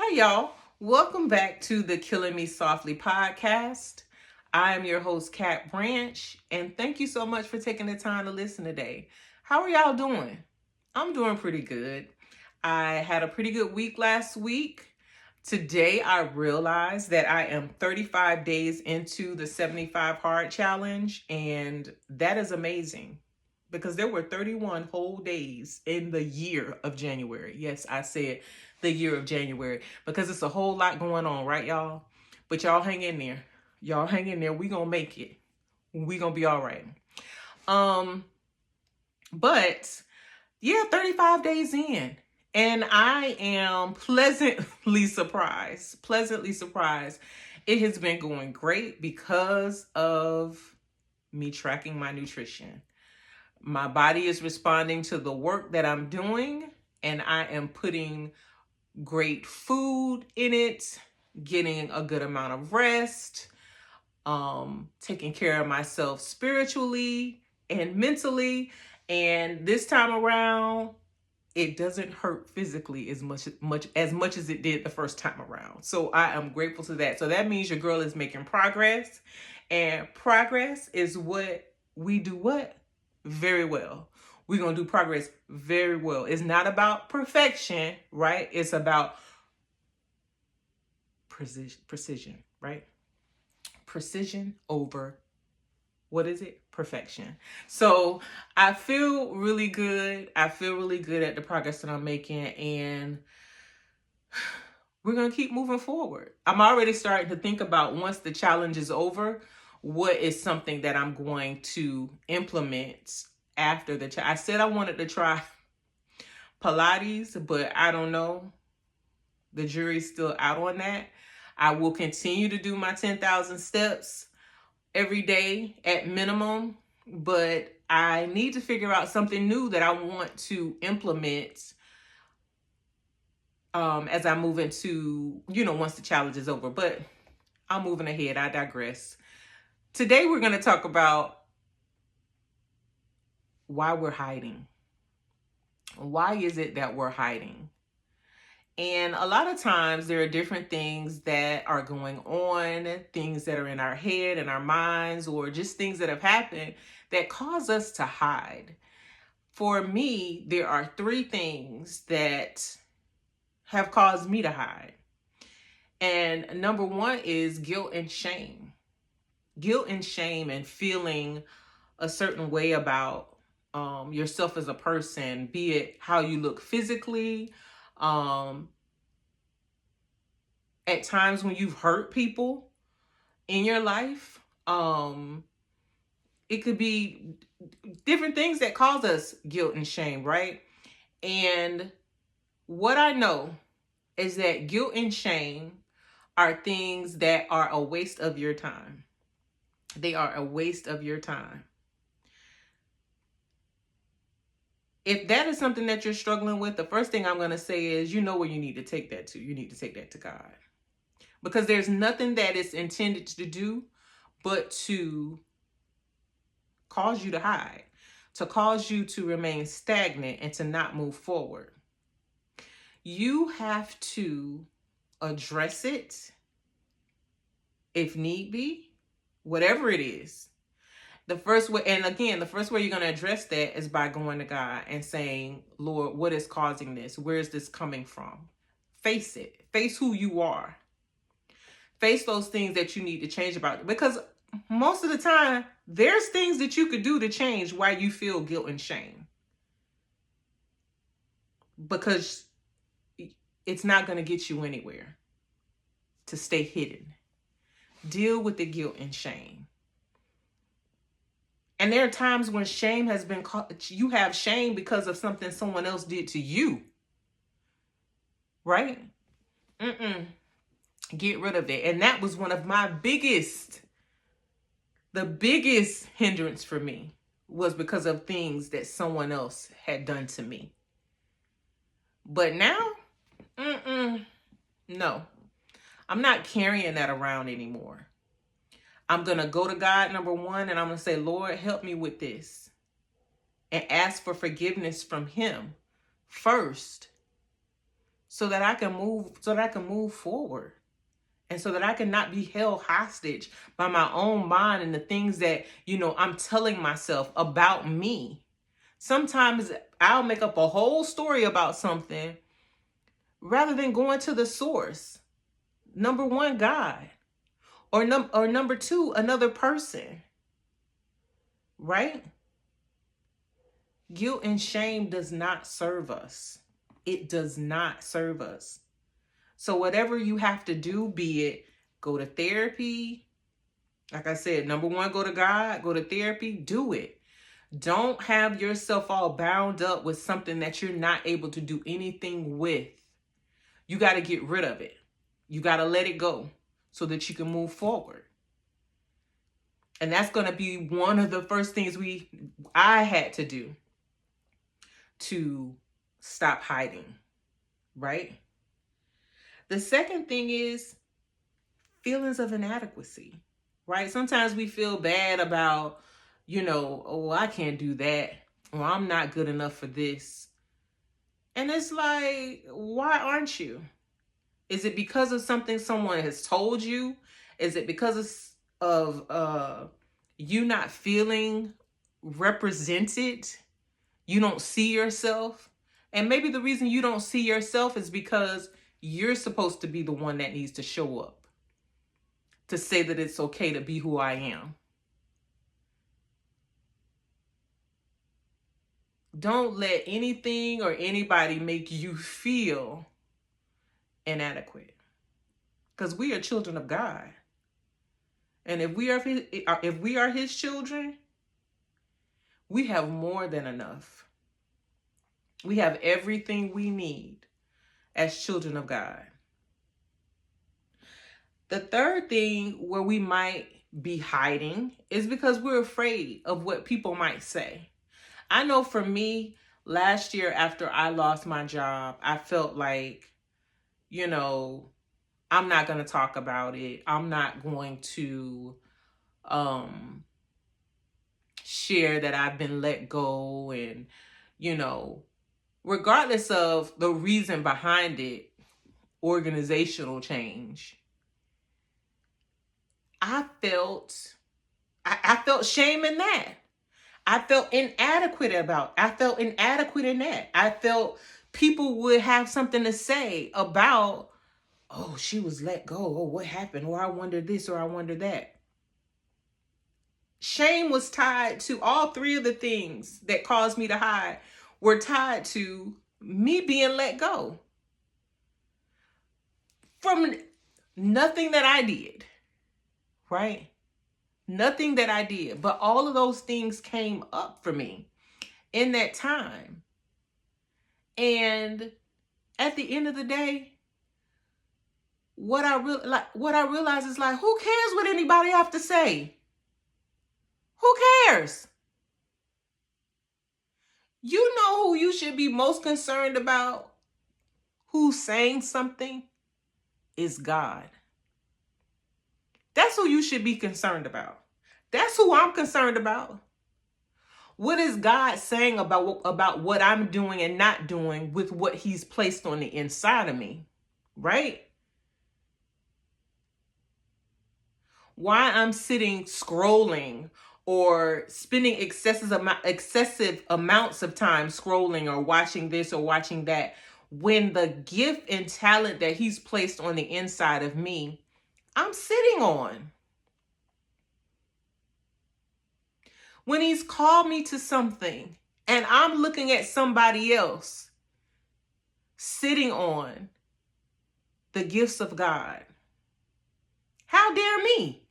Hi, y'all. Welcome back to the Killing Me Softly podcast. I am your host, Kat Branch, and thank you so much for taking the time to listen today. How are y'all doing? I'm doing pretty good. I had a pretty good week last week. Today, I realized that I am 35 days into the 75 Hard Challenge, and that is amazing because there were 31 whole days in the year of January. Yes, I said the year of January because it's a whole lot going on, right, y'all? But y'all hang in there. Y'all hang in there. We gonna make it. We gonna be all right. But yeah, 35 days in. And I am pleasantly surprised. Pleasantly surprised. It has been going great because of me tracking my nutrition. My body is responding to the work that I'm doing, and I am putting great food in it, getting a good amount of rest, taking care of myself spiritually and mentally. And this time around, it doesn't hurt physically as much as it did the first time around. So I am grateful to that. So that means your girl is making progress, and progress is what we do very well. We're going to do progress very well. It's not about perfection, right? It's about precision, right? Precision over, what is it? Perfection. So I feel really good. I feel really good at the progress that I'm making, and we're going to keep moving forward. I'm already starting to think about, once the challenge is over, what is something that I'm going to implement after the challenge. I said I wanted to try Pilates, but I don't know. The jury's still out on that. I will continue to do my 10,000 steps every day at minimum, but I need to figure out something new that I want to implement as I move into, once the challenge is over. But I'm moving ahead. I digress. Today we're going to talk about why we're hiding. Why is it that we're hiding? And a lot of times there are different things that are going on, things that are in our head and our minds, or just things that have happened that cause us to hide. For me, there are three things that have caused me to hide. And number one is guilt and shame. Guilt and shame, and feeling a certain way about yourself as a person, be it how you look physically, at times when you've hurt people in your life. It could be different things that cause us guilt and shame, right? And what I know is that guilt and shame are things that are a waste of your time. They are a waste of your time. If that is something that you're struggling with, the first thing I'm going to say is, you know where you need to take that to. You need to take that to God. Because there's nothing that it's intended to do but to cause you to hide, to cause you to remain stagnant and to not move forward. You have to address it if need be, whatever it is. The first way you're going to address that is by going to God and saying, Lord, what is causing this? Where is this coming from? Face it. Face who you are. Face those things that you need to change about it. Because most of the time, there's things that you could do to change why you feel guilt and shame. Because it's not going to get you anywhere to stay hidden. Deal with the guilt and shame. And there are times when shame has been you have shame because of something someone else did to you. Right? Get rid of it. And that was one of my biggest hindrance for me, was because of things that someone else had done to me. But now, no, I'm not carrying that around anymore. I'm going to go to God, number one, and I'm going to say, Lord, help me with this. And ask for forgiveness from Him first, so that I can move forward. And so that I can not be held hostage by my own mind and the things that, I'm telling myself about me. Sometimes I'll make up a whole story about something rather than going to the source. Number one, God. Or number two, another person. Right? Guilt and shame does not serve us. It does not serve us. So whatever you have to do, be it go to therapy, like I said, number one, go to God, go to therapy, do it. Don't have yourself all bound up with something that you're not able to do anything with. You got to get rid of it. You got to let it go so that you can move forward. And that's going to be one of the first things I had to do to stop hiding, right? The second thing is feelings of inadequacy, right? Sometimes we feel bad about, oh, I can't do that, or I'm not good enough for this. And it's like, why aren't you? Is it because of something someone has told you? Is it because of you not feeling represented? You don't see yourself? And maybe the reason you don't see yourself is because you're supposed to be the one that needs to show up to say that it's okay to be who I am. Don't let anything or anybody make you feel inadequate. Because we are children of God. And if we are his children, we have more than enough. We have everything we need as children of God. The third thing where we might be hiding is because we're afraid of what people might say. I know for me, last year after I lost my job, I felt like, I'm not going to talk about it. I'm not going to share that I've been let go. And, regardless of the reason behind it, organizational change, I felt shame in that. I felt inadequate in that. I felt people would have something to say about, oh, she was let go. Oh, what happened? Or I wonder this or I wonder that. Shame was tied to all three of the things that caused me to hide were tied to me being let go from nothing that I did, right? Nothing that I did, but all of those things came up for me in that time. And at the end of the day, what I realize is like, who cares what anybody have to say? Who cares? You know who you should be most concerned about? Who's saying something is God. That's who you should be concerned about. That's who I'm concerned about. What is God saying about what I'm doing and not doing with what he's placed on the inside of me, right? Why I'm sitting scrolling or spending excessive amounts of time scrolling or watching this or watching that, when the gift and talent that he's placed on the inside of me, I'm sitting on. When he's called me to something and I'm looking at somebody else sitting on the gifts of God, how dare me?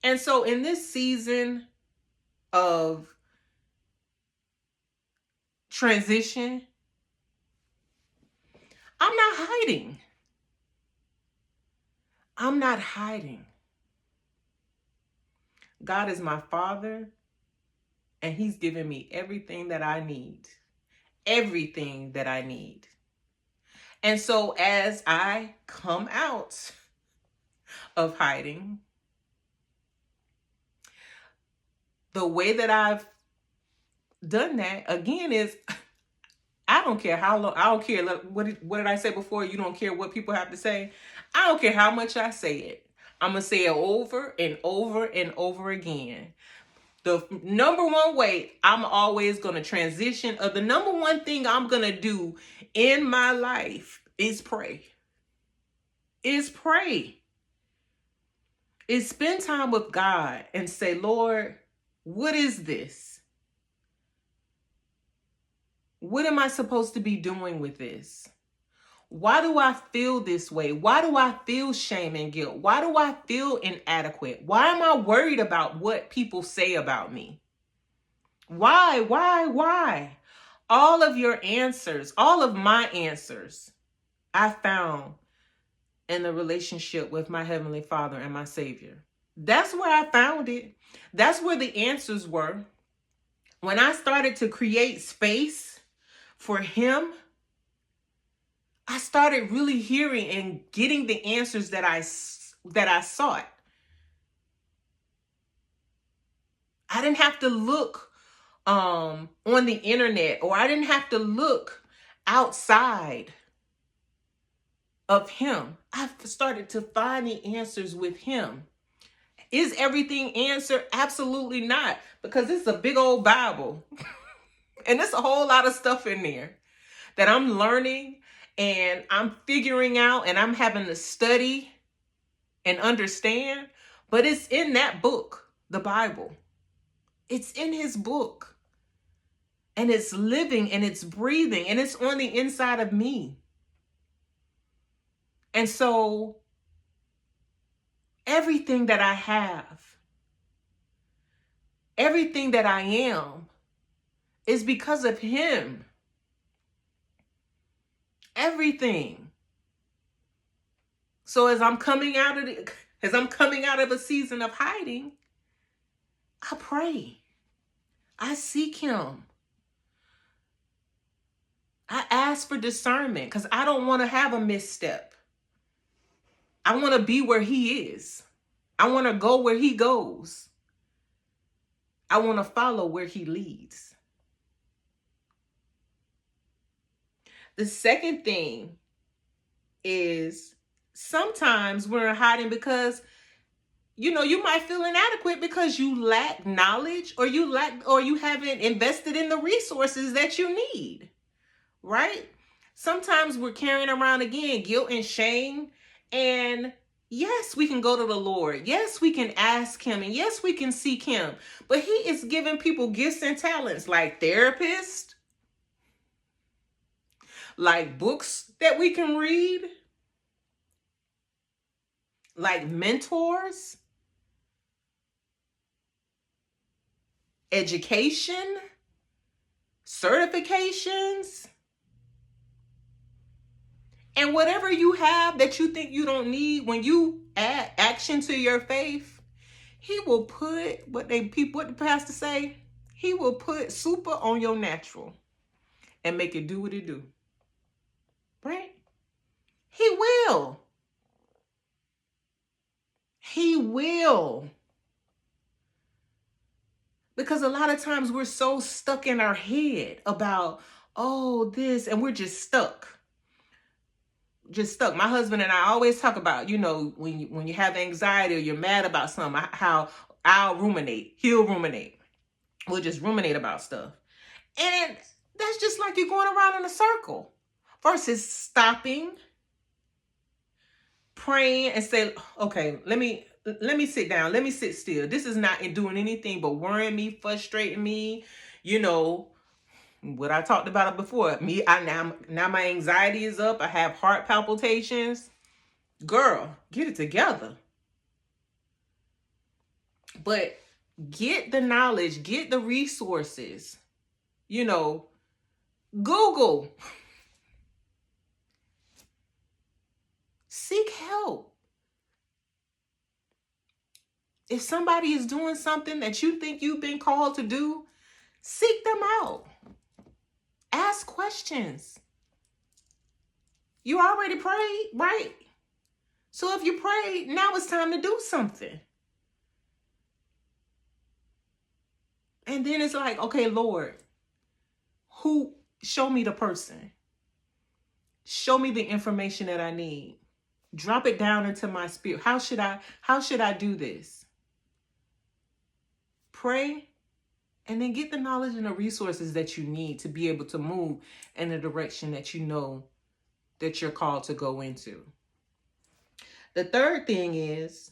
And so in this season of transition, I'm not hiding. I'm not hiding. God is my Father, and he's given me everything that I need. Everything that I need. And so as I come out of hiding, the way that I've done that, again, is I don't care how long. I don't care. What did I say before? You don't care what people have to say. I don't care how much I say it. I'm gonna say it over and over and over again. The number one way I'm always gonna transition, or the number one thing I'm gonna do in my life is pray. Is pray. Is spend time with God and say, Lord, what is this? What am I supposed to be doing with this? Why do I feel this way? Why do I feel shame and guilt? Why do I feel inadequate? Why am I worried about what people say about me? Why? All of your answers, all of my answers, I found in the relationship with my Heavenly Father and my Savior. That's where I found it. That's where the answers were. When I started to create space for Him, I started really hearing and getting the answers that I sought. I didn't have to look on the internet, or I didn't have to look outside of Him. I started to find the answers with Him. Is everything answered? Absolutely not, because it's a big old Bible and there's a whole lot of stuff in there that I'm learning and I'm figuring out, and I'm having to study and understand. But it's in that book, the Bible. It's in His book, and it's living and it's breathing and it's on the inside of me. And so everything that I have, everything that I am, is because of Him. Everything. So as I'm coming out of a season of hiding, I pray. I seek Him. I ask for discernment, because I don't want to have a misstep. I want to be where He is. I want to go where He goes. I want to follow where He leads. The second thing is, sometimes we're hiding because, you might feel inadequate because you lack knowledge, or you haven't invested in the resources that you need, right? Sometimes we're carrying around, again, guilt and shame. And yes, we can go to the Lord. Yes, we can ask Him. And yes, we can seek Him. But He is giving people gifts and talents, like therapists, like books that we can read, like mentors, education, certifications. And whatever you have that you think you don't need, when you add action to your faith, He will put what the pastor say, He will put super on your natural and make it do what it do. Right? He will. He will. Because a lot of times we're so stuck in our head about, oh, this, and we're just stuck. My husband and I always talk about, when you have anxiety or you're mad about something, how I'll ruminate, he'll ruminate. We'll just ruminate about stuff. And that's just like you're going around in a circle, versus stopping, praying, and say, okay, let me sit down. Let me sit still. This is not doing anything but worrying me, frustrating me. What I talked about it before. Now my anxiety is up. I have heart palpitations. Girl, get it together. But get the knowledge, get the resources. Google. Seek help. If somebody is doing something that you think you've been called to do, seek them out. Ask questions. You already prayed, right? So if you prayed, now it's time to do something. And then it's like, okay, Lord, show me the person. Show me the information that I need. Drop it down into my spirit. How should I do this? Pray, and then get the knowledge and the resources that you need to be able to move in the direction that you know that you're called to go into. The third thing is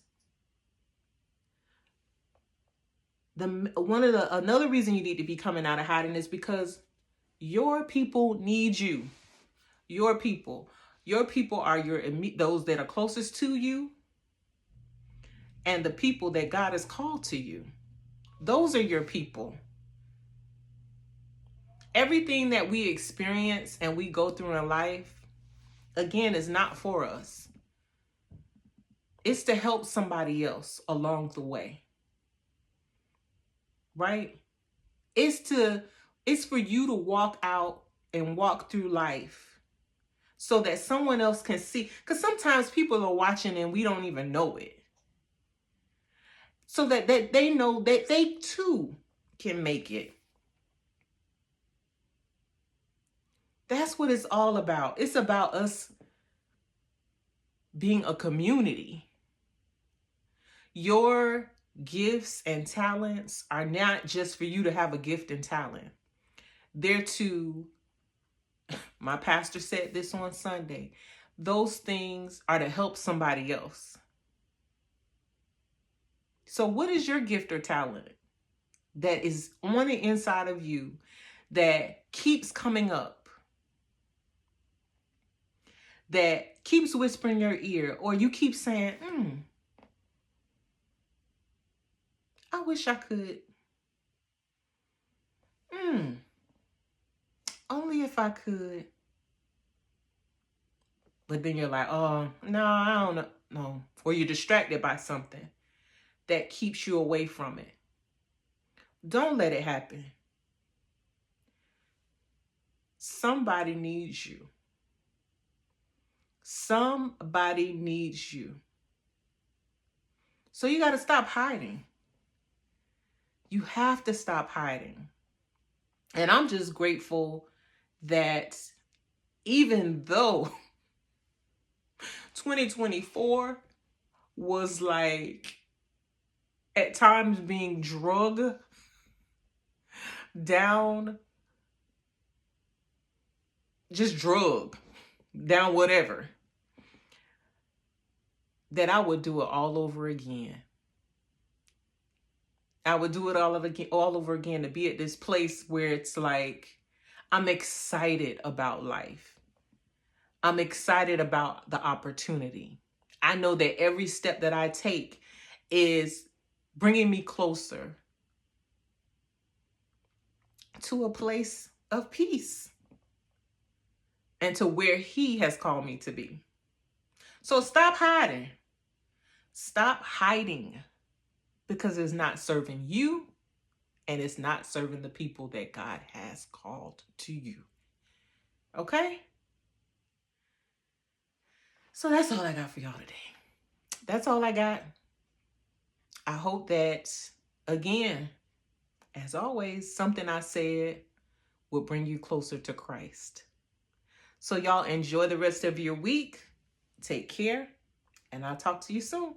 another reason you need to be coming out of hiding is because your people need you. Your people are those that are closest to you, and the people that God has called to you. Those are your people. Everything that we experience and we go through in life, again, is not for us. It's to help somebody else along the way. Right? It's for you to walk out and walk through life so that someone else can see. Because sometimes people are watching and we don't even know it. So that they know that they too can make it. That's what it's all about. It's about us being a community. Your gifts and talents are not just for you to have a gift and talent. They're to, my pastor said this on Sunday, those things are to help somebody else. So what is your gift or talent that is on the inside of you that keeps coming up, that keeps whispering in your ear, or you keep saying, I wish I could. Only if I could. But then you're like, oh, no, I don't know. No. Or you're distracted by something that keeps you away from it. Don't let it happen. Somebody needs you. Somebody needs you. So you got to stop hiding. You have to stop hiding. And I'm just grateful that even though 2024 was like at times being drug down, just drug down whatever, that I would do it all over again. I would do it all over again to be at this place where it's like, I'm excited about life. I'm excited about the opportunity. I know that every step that I take is bringing me closer to a place of peace and to where He has called me to be. So stop hiding. Stop hiding, because it's not serving you and it's not serving the people that God has called to you. Okay? So that's all I got for y'all today. That's all I got. I hope that, again, as always, something I said will bring you closer to Christ. So y'all enjoy the rest of your week. Take care, and I'll talk to you soon.